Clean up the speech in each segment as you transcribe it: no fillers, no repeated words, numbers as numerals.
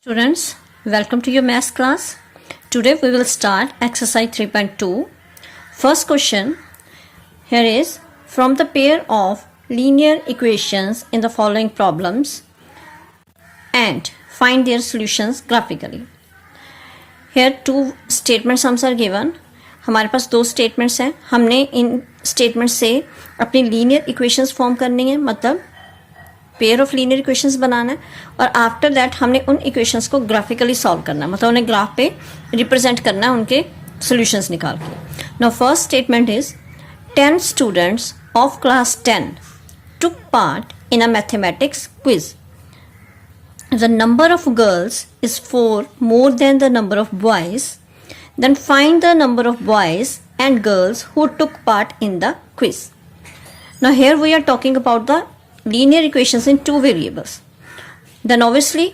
Students, welcome to your math class. Today we will start exercise 3.2. First question here is from the pair of linear equations in the following problems and find their solutions graphically. Here two statements are given. हमारे पास दो statements हैं. हमने इन statements से अपनी linear equations form करनी है, मतलब pair of linear equations बनाना है और आफ्टर दैट हमने उन इक्वेशंस को ग्राफिकली सॉल्व करना है, मतलब उन्हें ग्राफ पे रिप्रेजेंट करना है उनके सॉल्यूशंस निकाल के. Now first statement is 10 students of class 10 took part in a mathematics quiz. The number of girls is 4 more than the number of boys. Then find the number of boys and girls who took part in the quiz. Now here we are talking about the linear equations in two variables. Then obviously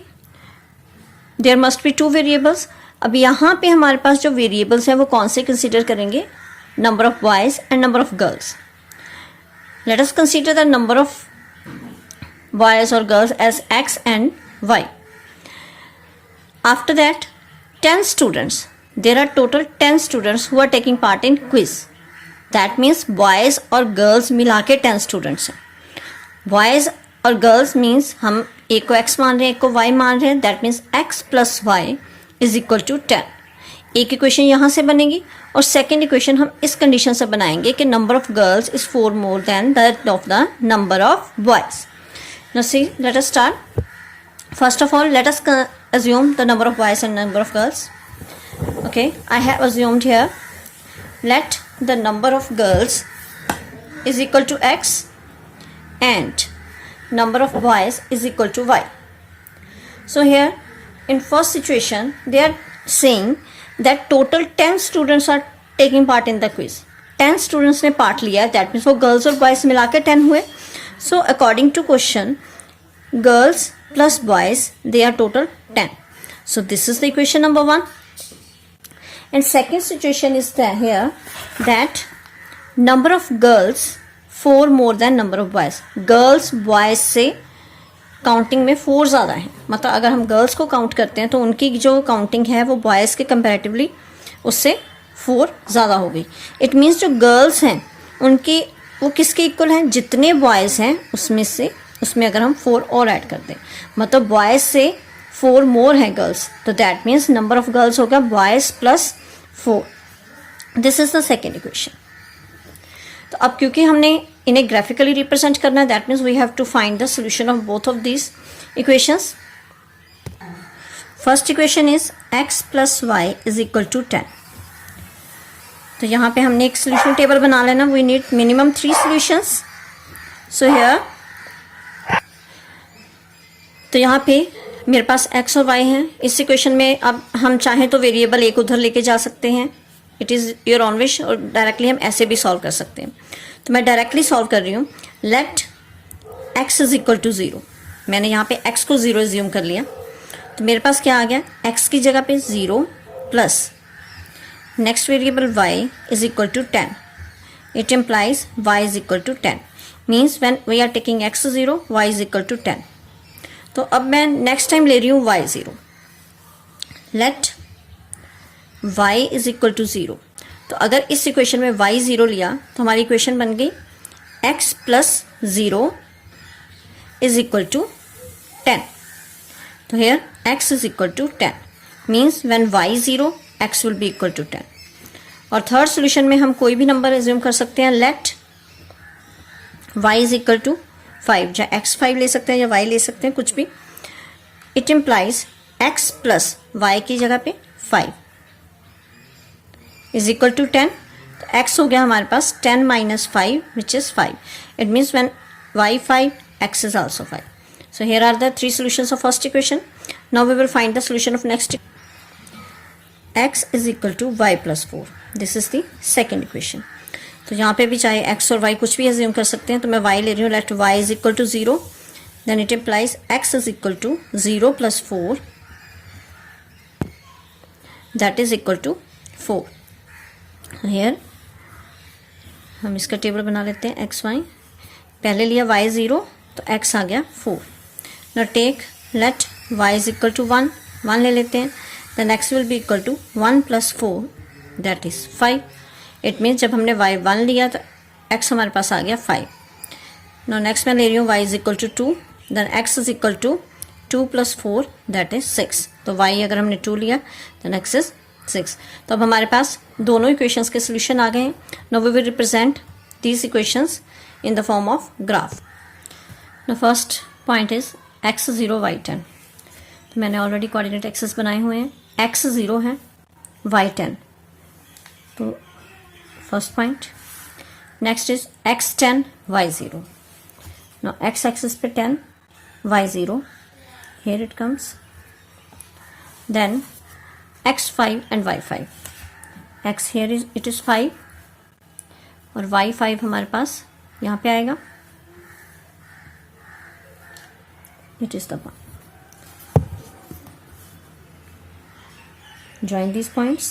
there must be two variables. अब यहाँ पे हमारे पास जो variables हैं वो कौन से consider करेंगे? Number of boys and number of girls. Let us consider the number of boys or girls as x and y. After that 10 students. There are total 10 students who are taking part in quiz. That means boys और girls मिला के 10 students हैं. Boys और girls means हम एक को x मान रहे हैं एक को y मान रहे हैं. That means x plus y is equal to 10. एक इक्वेशन यहाँ से बनेगी और सेकेंड इक्वेशन हम इस कंडीशन से बनाएंगे कि number of girls is 4 more than that of the number of boys. Now see let us start. First of all let us assume the number of boys and number of girls. Okay, I have assumed here. Let the number of girls is equal to x and number of boys is equal to y. So here in first situation they are saying that total 10 students are taking part in the quiz. 10 students ने part लिया है, that means वो girls और boys मिला के 10 हुए. So according to question girls plus boys they are total 10. So this is the equation number 1. And second situation is here that number of girls 4 more than number of boys. Girls boys से counting में 4 ज़्यादा है, मतलब अगर हम girls को count करते हैं तो उनकी जो काउंटिंग है वो बॉयज़ के कंपैरेटिवली उससे 4 ज़्यादा हो गई. इट मीन्स जो गर्ल्स हैं उनकी वो किसके इक्वल हैं? जितने बॉयज़ हैं उसमें अगर हम 4 और ऐड कर दें, मतलब बॉयज़ से 4 मोर हैं गर्ल्स, तो that means number of girls होगा boys plus 4. This is the second equation. तो अब क्योंकि हमने इन्हें ग्राफिकली रिप्रेजेंट करना है, that means we have to find the solution of both of these equations. First equation is x plus y is equal to 10. तो यहाँ पे हमने एक सोल्यूशन टेबल बना लेना. We need minimum 3 solutions. So here तो यहाँ पे मेरे पास x और y हैं. इस इक्वेशन में अब हम चाहें तो वेरिएबल एक उधर लेके जा सकते हैं. It is your on wish. और डायरेक्टली हम ऐसे भी सॉल्व कर सकते हैं. तो मैं डायरेक्टली सॉल्व कर रही हूँ. Let x is equal to 0. मैंने यहाँ पे x को 0 एज्यूम कर लिया. तो मेरे पास क्या आ गया? x की जगह पे 0 plus next variable y is equal to 10. It implies y is equal to 10. Means when we are taking x 0 y is equal to 10. तो अब मैं नेक्स्ट टाइम ले रही हूँ y 0. Let y is equal to 0. तो अगर इस equation में y 0 लिया तो हमारी इक्वेशन बन गई x plus 0 is equal to 10. तो here x is equal to 10 means when y 0 x will be equal to 10. और थर्ड सोल्यूशन में हम कोई भी नंबर एज्यूम कर सकते हैं. Let y is equal to 5. या x 5 ले सकते हैं या y ले सकते हैं, कुछ भी. It implies x plus y की जगह पे 5 इज इक्वल टू 10. तो x हो गया हमारे पास 10 minus 5 which is 5. It means when y 5 x is also 5. So here are the 3 solutions of first equation. Now we will find the solution of next. x is equal to y plus 4. This is the second equation. तो यहाँ पे भी चाहे x और y कुछ भी assume कर सकते हैं. तो मैं y ले रही हूँ. Let y is equal to 0. Then it implies x is equal to 0 plus 4 that is equal to 4. Here हम इसका टेबल बना लेते हैं. x y पहले लिया y 0 तो x आ गया 4. Now take let y is equal to 1 1 ले लेते हैं. Then x will be equal to 1 plus 4, that is 5. It means जब हमने y 1 लिया तो x हमारे पास आ गया 5. Now next मैं ले रही हूँ y is equal to 2. Then x is equal to 2 plus 4, that is 6. तो y अगर हमने 2 लिया then x is 6. तो अब हमारे पास दोनों इक्वेशंस के सोल्यूशन आ गए हैं. Now we will represent these equations in the form of graph. The first point is x0 y10. तो मैंने ऑलरेडी कोऑर्डिनेट एक्सेस बनाए हुए हैं. x0 है, y10. तो first point. Next is x10 y0. Now x axis पे 10, y0, here it comes. Then x5 and y5. x here is it is 5 और y5 हमारे पास यहाँ पे आएगा. It is the one. Join these points.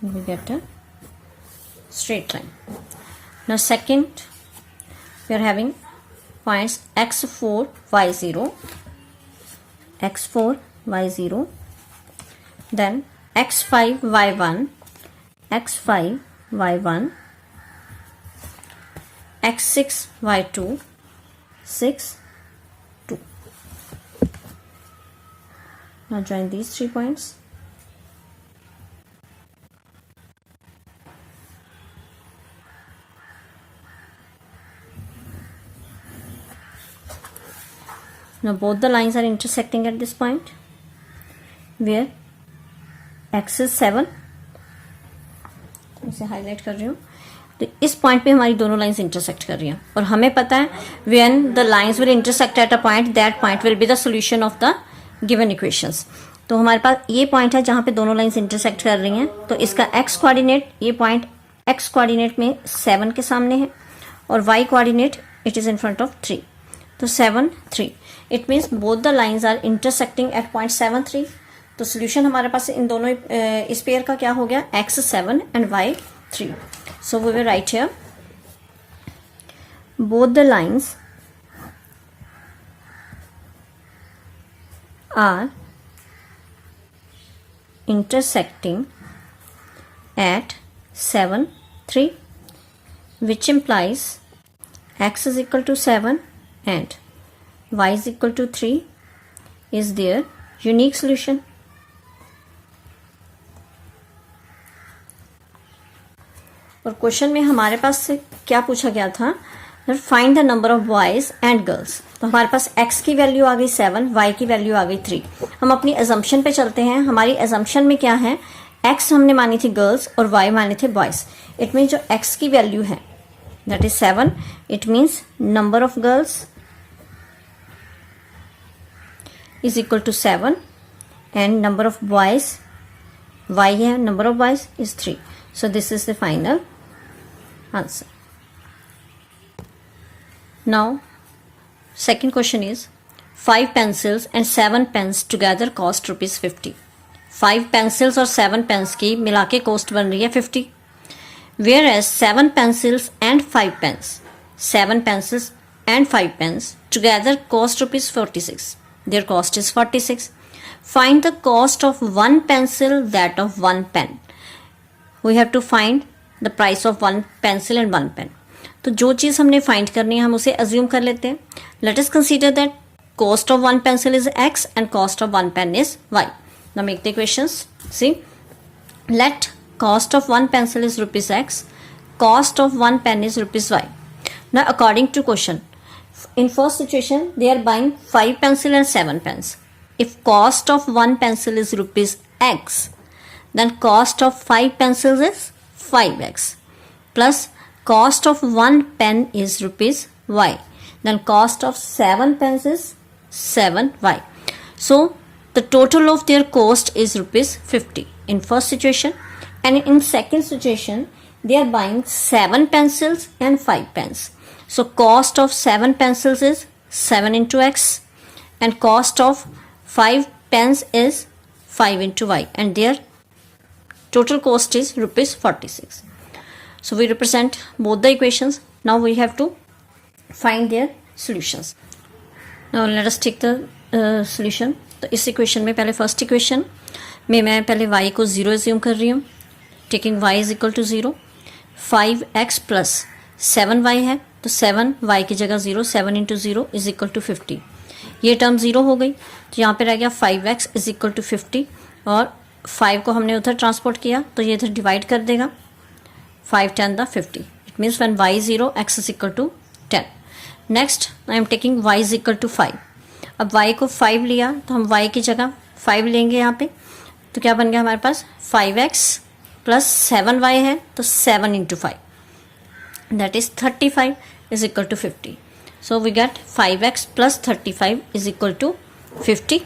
We get a straight line. Now second, we are having points x4 y0, x4 y0, then x5 y1, x5 y1, x6 y2, 6 2. Now join these 3 points. Now both the lines are intersecting at this point where x is 7. इसे highlight कर रही हूँ. तो इस point पे हमारी दोनों lines intersect कर रही हैं और हमें पता है when the lines will intersect at a point, that point will be the solution of the given equations. तो हमारे पास ये पॉइंट है जहाँ पे दोनों लाइंस इंटरसेक्ट कर रही हैं. तो इसका x कोऑर्डिनेट, ये पॉइंट x कोऑर्डिनेट में 7 के सामने है और y coordinate it is in front of 3. तो 7 3. It means both the lines are intersecting at point 7 3. तो सोल्यूशन हमारे पास इन दोनों इस पेयर का क्या हो गया, x7 and y3. So we will write here both the lines are intersecting at 7 3, which implies x is equal to 7 and y is equal to 3 is their unique solution. और question में हमारे पास से क्या पूछा गया था, find the number of boys and girls. तो हमारे पास x की वैल्यू आ गई 7, y की वैल्यू आ गई 3. हम अपनी एजम्पशन पे चलते हैं. हमारी एजम्पशन में क्या है, x हमने मानी थी गर्ल्स और y माने थे बॉयज. इट मीन्स जो x की वैल्यू है that is 7. It means number of girls is equal to 7 and number of boys y है, number of boys is 3. So this is the final answer. Now, second question is 5 pencils and 7 pens together cost rupees 50. 5 pencils और 7 pens की मिला के cost बन रही है 50. Whereas 7 pencils and 5 pens, 7 pencils and 5 pens together cost rupees 46. Their cost is 46. Find the cost of one pencil, that of one pen. We have to find the price of one pencil and one pen. तो जो चीज़ हमने find करनी है हम उसे assume कर लेते हैं. Let us consider that cost of one pencil is x and cost of one pen is y. Now make the equations. See, let cost of one pencil is rupees x, cost of one pen is rupees y. Now according to question, in first situation they are buying 5 pencil and 7 pens. If cost of one pencil is rupees x, then cost of 5 pencils is 5x plus cost of one pen is rupees y, then cost of 7 pens is 7y. So the total of their cost is rupees 50 in first situation, and in second situation they are buying 7 pencils and 5 pens. So cost of 7 pencils is 7 into x and cost of 5 pens is 5 into y, and their total cost is rupees 46. So we represent both the equations. Now we have to find their solutions. Now let us take the solution. तो इस equation में पहले first equation में मैं पहले y को 0 assume कर रही हूँ, taking y is equal to 0। 5x plus 7y है तो 7y की जगह 0, 7 इंटू 0 इज इक्वल टू 50। ये टर्म 0 हो गई तो यहाँ पे रह गया 5x इज इक्वल टू 50 और 5 को हमने उधर ट्रांसपोर्ट किया तो ये इधर डिवाइड कर देगा, 5 10 the 50। It means when y 0 x is equal to 10। Next I am taking y is equal to 5। अब y को 5 लिया तो हम y की जगह 5 लेंगे यहाँ पे, तो क्या बन गया हमारे पास 5x प्लस 7y है तो 7 into 5 that is 35 is equal to 50। So we get 5x plus 35 is equal to 50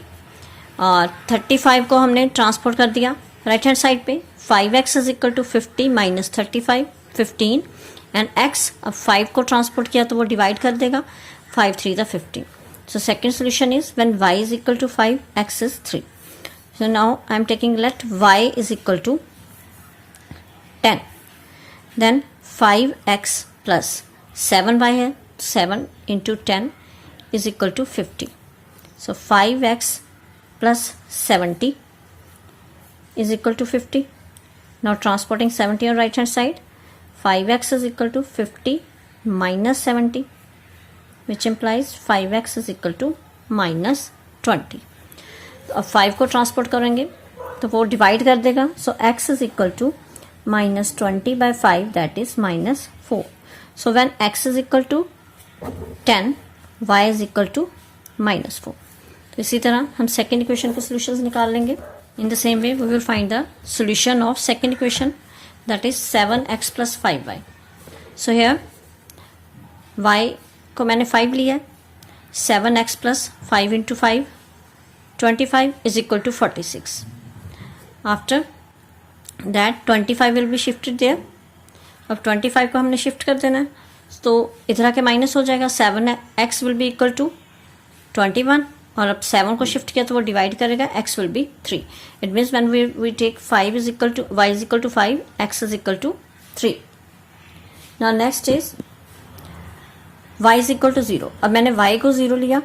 और 35 को हमने ट्रांसपोर्ट कर दिया राइट हैंड साइड पे, 5x is equal to 50 minus 35 15 and x, अब 5 को ट्रांसपोर्ट किया तो वो डिवाइड कर देगा, 5 3 the 15। So second solution is when y is equal to 5, x is 3. So now I am taking let y is equal to 10. Then 5x plus 7y है, 7 into 10 is equal to 50. So 5x plus 70 is equal to 50. Now transporting 70 on right hand side, 5x is equal to 50 minus 70. which implies 5x is equal to minus 20. अब 5 को transport करेंगे तो वो divide कर देगा, सो x is equal to minus 20 by 5 that is minus 4. So when x is equal to 10, y is equal to minus 4. तो इसी तरह हम सेकेंड इक्वेशन के सॉल्यूशंस निकाल लेंगे। In the same way we will find the solution of second equation that is 7x plus 5y. So here y को मैंने 5 लिया, 7x plus 5 into 5 25 is equal to 46. After that 25 will be shifted there. अब 25 को हमने shift कर देना है तो इधर आके माइनस हो जाएगा, 7x will be equal to 21 और अब 7 को शिफ्ट किया तो वो डिवाइड करेगा, x will be 3. It means when we take 5 is equal to y is equal to 5, x is equal to 3. Now next is y is equal to 0. अब मैंने y को 0 लिया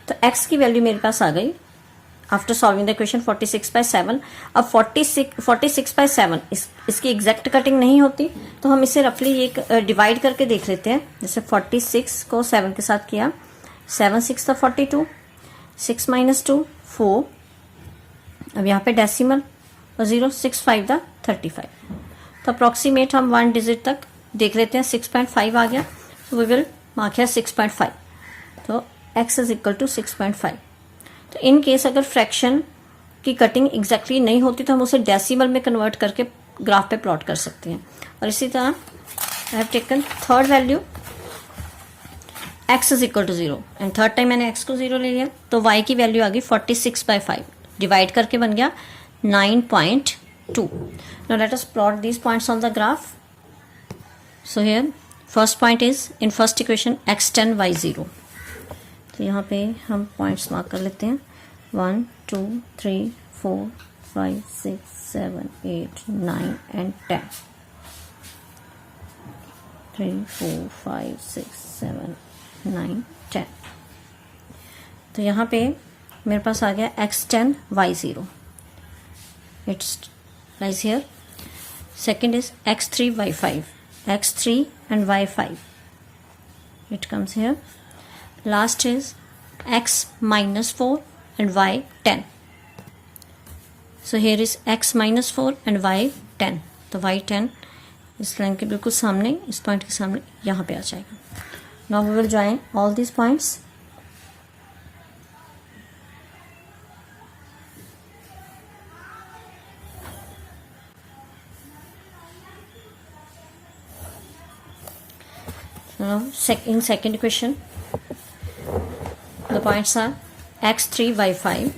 तो x की वैल्यू मेरे पास आ गई आफ्टर सॉल्विंग द इक्वेशन 46/7. अब 46/7 इसकी एग्जैक्ट कटिंग नहीं होती तो हम इसे रफली एक डिवाइड करके देख लेते हैं. जैसे 46 को 7 के साथ किया, 7 6 द 42, 6 माइनस 2 4. अब यहाँ पे डेसिमल और 0, 6 5 द 35. तो अप्रॉक्सीमेट हम 1 डिजिट तक देख लेते हैं, 6.5 आ गया तो वी विल मार्क है 6.5. तो x इज इक्वल टू 6.5. तो इन केस अगर फ्रैक्शन की कटिंग एग्जैक्टली नहीं होती तो हम उसे डेसिमल में कन्वर्ट करके ग्राफ पे प्लॉट कर सकते हैं. और इसी तरह I have taken third value x is equal to 0 and third time मैंने x को 0 ले लिया तो y की वैल्यू आ गई 46/5 डिवाइड करके बन गया 9.2. Now let us plot these points on the graph. So here first point is in first equation x10 y0. तो यहाँ पे हम पॉइंट्स मार्क कर लेते हैं 1 2 3 4 5 6 7 8 9 एंड 10. 3 4 5 6 7 9 10. तो यहाँ पे मेरे पास आ गया x10 y0. It's lies here. Second is x3 y5. x3 and y5 it comes here. Last is x minus 4 and y 10. So here is x minus 4 and y 10. तो y 10 इस लाइन के बिल्कुल सामने, इस पॉइंट के सामने यहाँ पे आ जाएगा. Now we will join all these points. Now in second equation the points are x3 y5,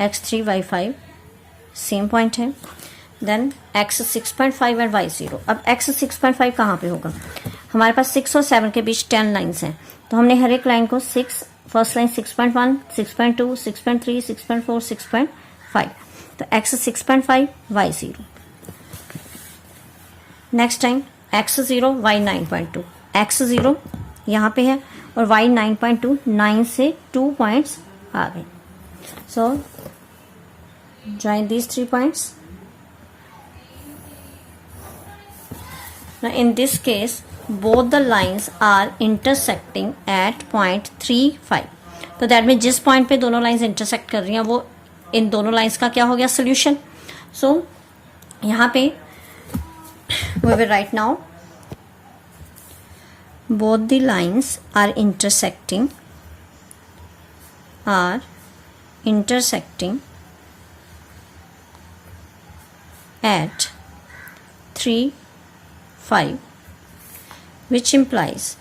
x3 y5 same point है. Then x 6.5 and y0. अब x 6.5 कहाँ पे होगा? हमारे पास 6 और 7 के बीच 10 लाइन्स हैं तो हमने हर एक लाइन को 6, फर्स्ट लाइन 6.1, 6.2, 6.3, 6.4, 6.5. तो x 6.5 y0. Next time x 0 y 9.2. x 0 यहाँ पे है और y 9.2, 9 से 2 पॉइंट्स आ गए. So join these 3 points. Now in this case both the lines are intersecting at point 3, 5. तो दैट मीन जिस पॉइंट पे दोनों लाइंस इंटरसेक्ट कर रही हैं वो इन दोनों लाइंस का क्या हो गया, सोल्यूशन. सो यहाँ पे we will write now both the lines are intersecting at 3, 5, which implies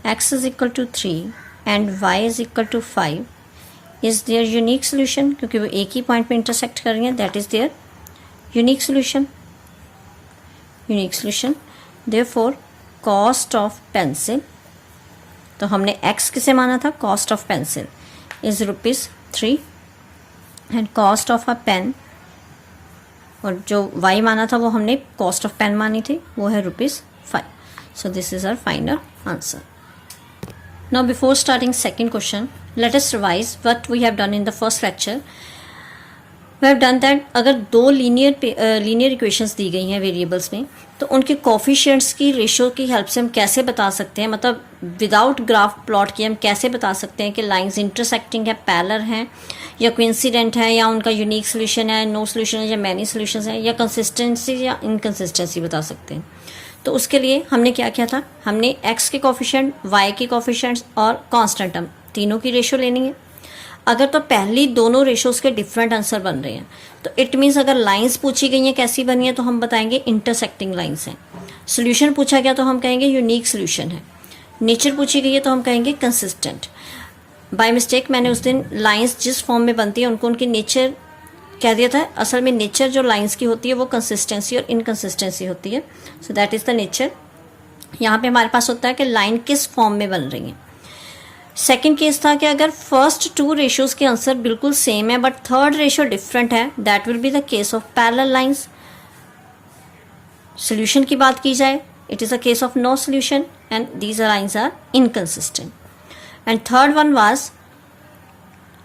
x is equal to 3 and y is equal to 5 is their unique solution. क्योंकि वो एक ही पॉइंट पे इंटरसेक्ट कर रही हैं, that is their unique solution. Therefore cost of pencil, तो हमने x किसे माना था, cost of pencil is ₹3 and cost of a pen, और जो y माना था वो हमने cost of pen मानी थी, वो है ₹5. So this is our final answer. Now before starting second question, let us revise what we have done in the first lecture. We have done that अगर दो लीनियर इक्वेशंस दी गई हैं variables में, तो उनके कोफिशिएंट्स की रेशियो की help से हम कैसे बता सकते हैं, मतलब विदाउट ग्राफ प्लॉट किए हम कैसे बता सकते हैं कि लाइंस इंटरसेक्टिंग है, पैरेलल हैं, या कोइंसिडेंट है, या उनका यूनिक सोल्यूशन है, नो सोल्यूशन है, या मैनी सोल्यूशंस है, या कंसिस्टेंसी या इनकंसिस्टेंसी बता सकते हैं. तो उसके लिए हमने क्या किया था, हमने x के कोफिशिएंट, y के कोफिशिएंट्स और कांस्टेंट टर्म तीनों की रेशियो लेनी है. अगर तो पहली दोनों रेशियोज के डिफरेंट आंसर बन रहे हैं तो इट मीन्स अगर लाइंस पूछी गई हैं कैसी बनी है तो हम बताएंगे इंटरसेक्टिंग लाइंस हैं. सोल्यूशन पूछा गया तो हम कहेंगे यूनिक सोल्यूशन है. नेचर पूछी गई है तो हम कहेंगे कंसिस्टेंट. बाय मिस्टेक मैंने उस दिन लाइंस जिस फॉर्म में बनती है उनको उनकी नेचर कह दिया था. असल में नेचर जो लाइंस की होती है वो कंसिस्टेंसी और इनकंसिस्टेंसी होती है. So that is the nature. यहाँ पे हमारे पास होता है कि लाइन किस फॉर्म में बन रही है. सेकेंड केस था कि अगर फर्स्ट 2 रेशियोज के आंसर बिल्कुल सेम है बट थर्ड रेशियो डिफरेंट है, that will be the case of parallel lines. Solution की बात की जाए, it is a case of no solution and these lines are inconsistent. And third one was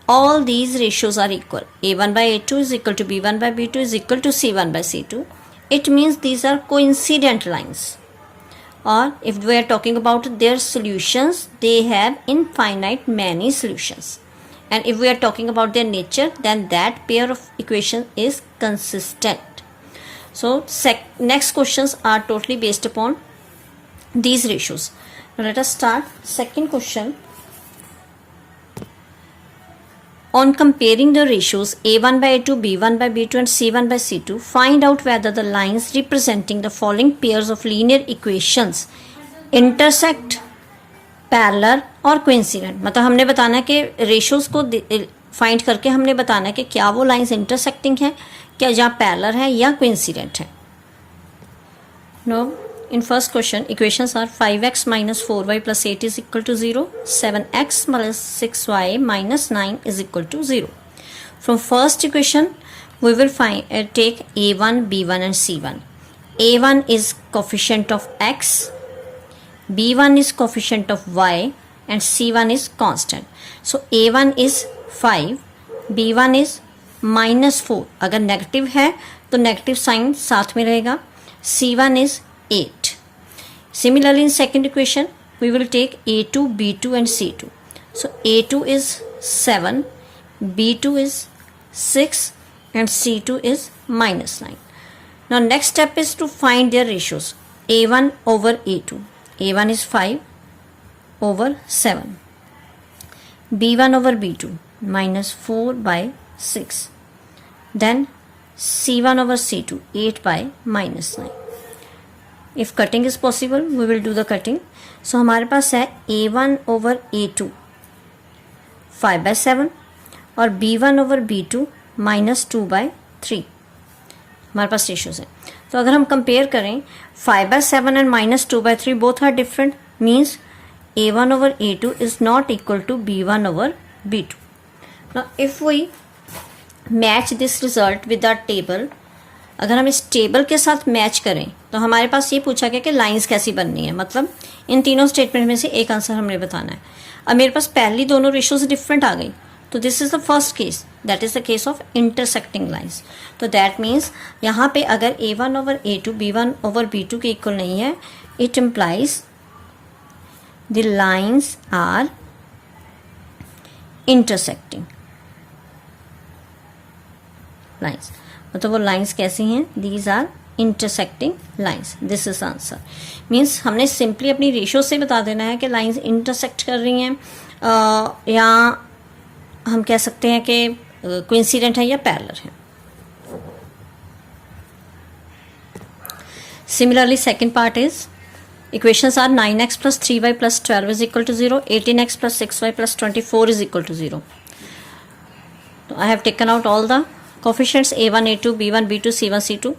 all these ratios are equal. A1 by A2 is equal to B1 by B2 is equal to C1 by C2. It means these are coincident lines. Or if we are talking about their solutions, they have infinite many solutions. And if we are talking about their nature, then that pair of equations is consistent. So next questions are totally based upon these ratios. Now let us start second question. On comparing the ratios A1 by A2, B1 by B2 and C1 by C2, find out whether the lines representing the following pairs of linear equations intersect, parallel और coincident. मतलब हमने बताना है कि ratios को find करके हमने बताना है कि क्या वो लाइंस इंटरसेक्टिंग हैं, क्या जहाँ पैरेलल है या कोइंसिडेंट है. No in first question equations are 5x minus 4y plus 8 is equal to 0, 7x plus 6y minus 9 is equal to 0. From first equation we will take a1, b1 and c1. a1 is coefficient of x, b1 is coefficient of y and c1 is constant. So a1 is 5, b1 is minus 4. अगर negative है तो negative sign साथ में रहेगा. c1 is 8. Similarly in second equation we will take a2, b2 and c2. So a2 is 7, b2 is 6 and c2 is minus 9. Now next step is to find their ratios. a1 over a2. a1 is 5 over 7. b1 over b2 minus 4 by 6. Then c1 over c2 8 by minus 9. If cutting is possible, we will do the cutting. So हमारे पास है a1 over a2 5 by 7 और b1 over b2 minus 2 by 3. हमारे पास ratios हैं. तो अगर हम compare करें 5 by 7 and minus 2 by 3 both are different, means a1 over a2 is not equal to b1 over b2. Now if we match this result with our table, अगर हम इस table के साथ मैच करें तो हमारे पास ये पूछा गया कि लाइंस कैसी बननी है, मतलब इन तीनों स्टेटमेंट में से एक आंसर हमने बताना है. अब मेरे पास पहली दोनों रेशियोज डिफरेंट आ गई तो this is the first case. That is the case of intersecting lines. तो दैट मीन्स यहाँ पे अगर A1 over A2 B1 over B2 के इक्वल नहीं है, it implies the lines are intersecting lines. मतलब वो लाइंस कैसी हैं? These are intersecting lines. This is answer. Means हमने सिंपली अपनी रेशियो से बता देना है कि लाइंस इंटरसेक्ट कर रही हैं, या हम कह सकते हैं कि कोइंसिडेंट है या पैरेलल है. Similarly second part is equations are 9x plus 3y plus 12 is equal to 0, 18x plus 6y plus 24 is equal to 0. So I have taken out all the coefficients A1, A2, B1, B2, C1, C2.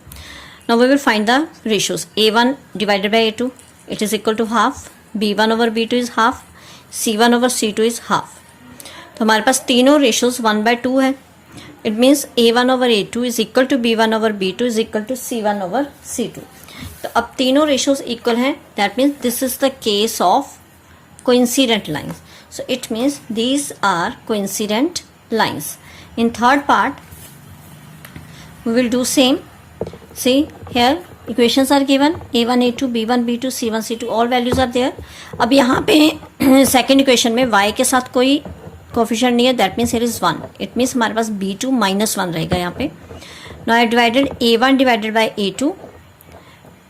Now we will find the ratios. A1 divided by A2, it is equal to half. B1 over B2 is half. C1 over C2 is half. तो हमारे पास तीनों ratios 1/2 है. It means A1 over A2 is equal to B1 over B2 is equal to C1 over C2. तो अब तीनों ratios equal हैं. That means this is the case of coincident lines. So it means these are coincident lines. In third part we will do same. See here equations are given A1 A2 B1 B2 C1 C2 all values are there. अब यहाँ पे second equation में y के साथ कोई coefficient नहीं है. That means here is 1. It means हमारे पास B2 -1 रहेगा यहाँ पे. Now I divided A1 divided by A2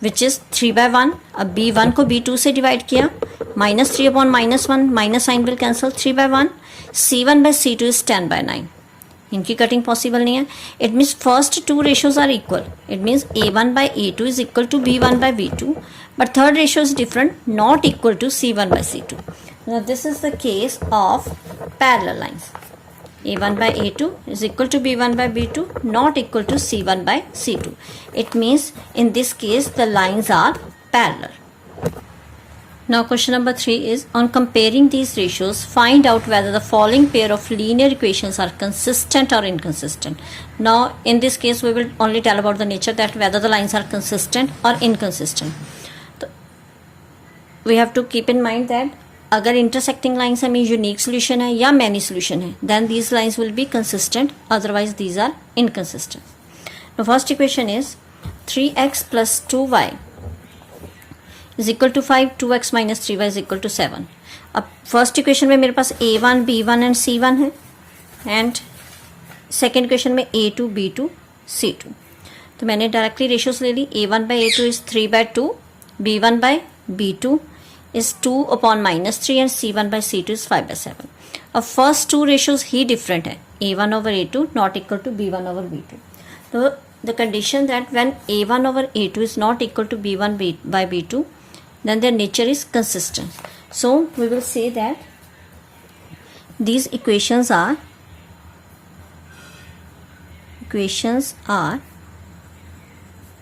which is 3/1. अब B1 को B2 से डिवाइड किया, -3 upon -1, minus sign will cancel, 3/1. C1/C2 is 10/9. इनकी कटिंग पॉसिबल नहीं है. It means first two ratios are equal. It means A1/A2 is equal to B1/B2, but third ratio is different, not equal to C1/C2. Now this is the case of parallel lines. A1/A2 is equal to B1/B2, not equal to C1/C2. It means in this case the lines are parallel. Now question number 3 is on comparing these ratios, find out whether the following pair of linear equations are consistent or inconsistent. Now in this case we will only tell about the nature, that whether the lines are consistent or inconsistent. So we have to keep in mind that अगर intersecting lines हमें unique solution है या many solution है, then these lines will be consistent, otherwise these are inconsistent. The first equation is 3x plus 2y is equal to 5, 2x minus 3y is equal to 7. अब first equation में मेरे पास A1 B1 and C1 है, and second equation में A2 B2 C2. तो मैंने directly ratios ले ली. A1/A2 is 3/2, B1/B2 is 2 upon -3 and C1/C2 is 5/7. अब first two ratios ही डिफरेंट है. A1 over A2 not equal to B1 over B2. तो the condition that when A1 over A2 is not equal to B1/B2, then their nature is consistent. So we will say that these equations are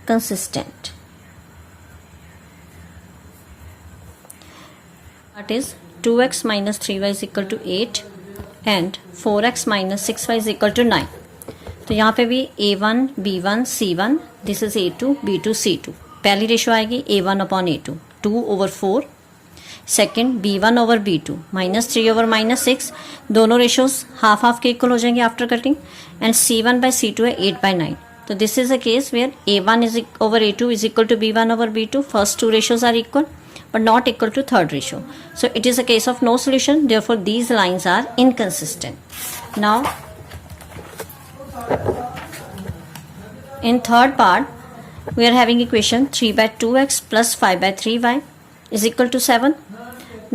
consistent. That is 2x minus 3y is equal to 8 and 4x minus 6y is equal to 9. तो यहाँ पे भी A1 B1 C1, this is A2 B2 C2. पहली ratio आएगी A1 upon A2, 2 over 4. Second B1 over B2, -3 over -6. दोनों ratios half half के equal हो जाएंगे आफ्टर कटिंग. एंड C1/C2 है 8/9. तो this is a case where A1 is over A2 is equal to B1 over B2. First two ratios are equal but not equal to third ratio. So it is a case of no solution, therefore these lines are inconsistent. Now in third part we are having equation 3/2x plus 5/3y is equal to 7.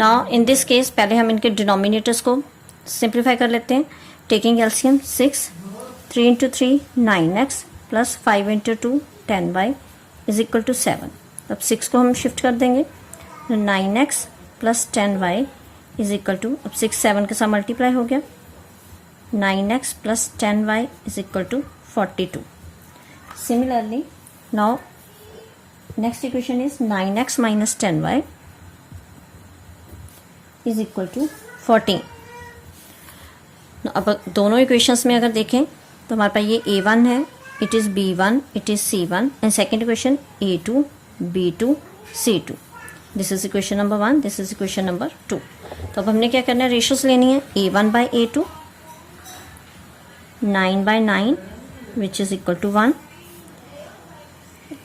Now in this case पहले हम इनके denominators को simplify कर लेते हैं. Taking LCM 6, 3 into 3 9x plus 5 into 2 10y is equal to 7. अब 6 को हम शिफ्ट कर देंगे. 9x plus 10y is equal to, अब 6 7 के साथ मल्टीप्लाई हो गया, 9x plus 10y is equal to 42. Similarly now next equation is 9x minus 10y is equal to 14. अब दोनों इक्वेशंस में अगर देखें तो हमारे पास ये A1 है, it is B1, it is C1, and second equation A2 B2 C2. This is equation number 1, this is equation number 2. तो अब हमने क्या करना है, रेशियोज लेनी है. A1/A2 9 by 9 which is equal to 1,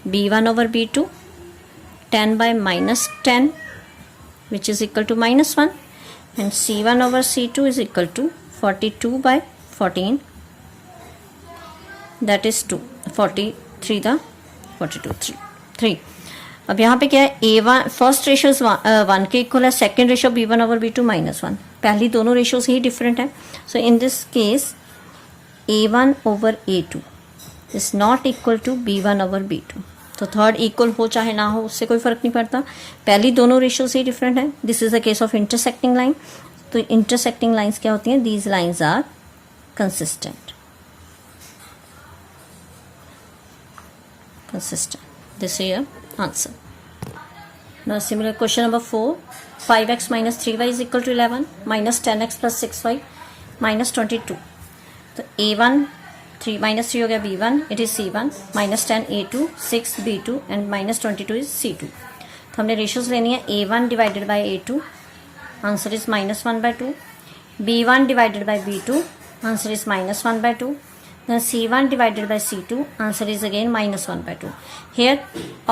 b1 over b2 10 by minus 10 which is equal to minus 1, and c1 over c2 is equal to 42 by 14, that is 2, 43 the 42 3. अब यहाँ पे क्या है, a1 फर्स्ट रेशियो 1 के equal है, second ratio b1 over b2 minus 1, पहली दोनों ratios ही डिफरेंट है. So in this case a1 over a2 is not equal to b1 over b2. तो थर्ड इक्वल हो चाहे ना हो उससे कोई फर्क नहीं पड़ता, पहली दोनों रेशियोज ही डिफरेंट है. This is the case of intersecting line. तो इंटरसेक्टिंग लाइंस क्या होती हैं, these lines are consistent. This is your answer. Now similar question number 4. 5x minus 3y is equal to 11 minus 10x plus 6y minus 22. तो a1 3 minus 3 हो गया b1, it is c1, minus 10 a2, 6 b2 and minus 22 is c2. तो हमने ratios लेनी है a1 divided by a2, answer is minus 1 by 2. b1 divided by b2, answer is minus 1 by 2. Then c1 divided by c2, answer is again minus 1 by 2. Here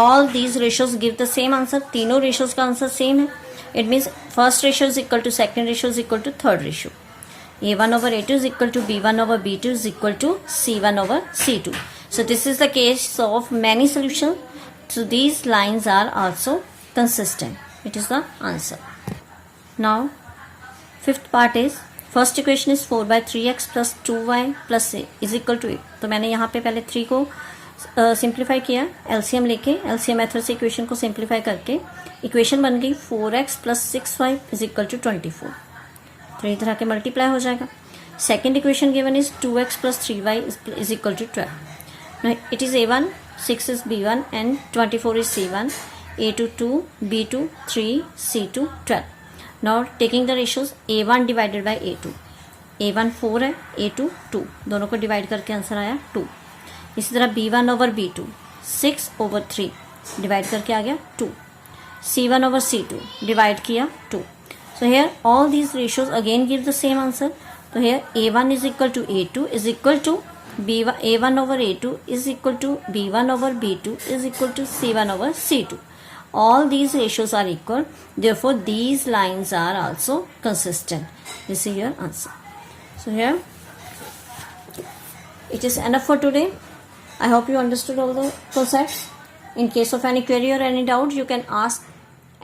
all these ratios give the same answer. तीनों ratios का answer same है. It means first ratio is equal to second ratio is equal to third ratio. a1 over a2 is equal to b1 over b2 is equal to c1 over c2. So this is the case of many solutions. So these lines are also consistent. It is the answer. Now fifth part is first equation is 4 by 3x plus 2y plus is equal to 8. तो मैंने यहाँ पे पहले 3 को simplify किया, LCM लेके LCM method से equation को सिंप्लीफाई करके इक्वेशन बन गई 4x plus 6y is equal to 24. तो इस तरह के मल्टीप्लाई हो जाएगा. Second equation given is 2x plus 3y is equal to 12. It is a1, 6 is b1 and 24 is c1, a2 2, b2 3, c2 12. Now taking the ratios a1 divided by a2, a1 4 है, a2 2, दोनों को divide करके answer आया 2. इसी तरह b1 over b2 6 over 3 divide करके आ गया 2. c1 over c2 divide किया 2. So here all these ratios again give the same answer. So here a1 is equal to a2 is equal to b1, a1 over a2 is equal to b1 over b2 is equal to c1 over c2. All these ratios are equal, therefore these lines are also consistent. This is your answer. So here it is enough for today. I hope you understood all the concepts. In case of any query or any doubt, you can ask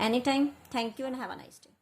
anytime. Thank you and have a nice day.